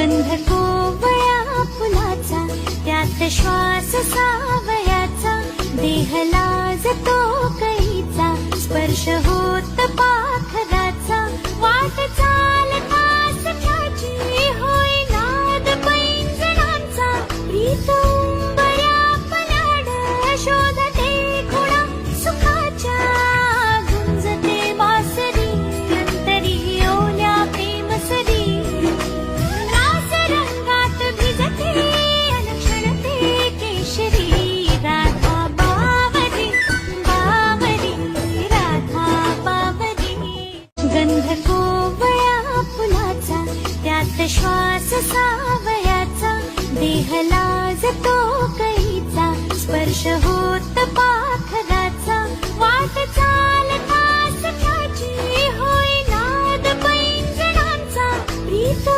गंध कोवळ्या फुलाचा, त्यात श्वास सावयाचा, देह लाजतो कळीचा, स्पर्श होत पाखराचा, वाट चालता सख्याची होय नाद पैंजणांचा, प्रीत उंबऱ्या पलाड शोधते खुणा सुखाच्या, गुंजते बासरी अंतरी ओल्या प्रेमसरी, रास रंगात भिजते अलक्षणते केशरी, राधा बावरी बावरी राधा बावरी. गंध कोवळ्या फुलाचा, त्यात श्वास सावयाचा, देह लाजतो कळीचा, स्पर्श होत पाखराचा, वाट चालता सख्याची होय नाद पैंजणांचा, प्रीत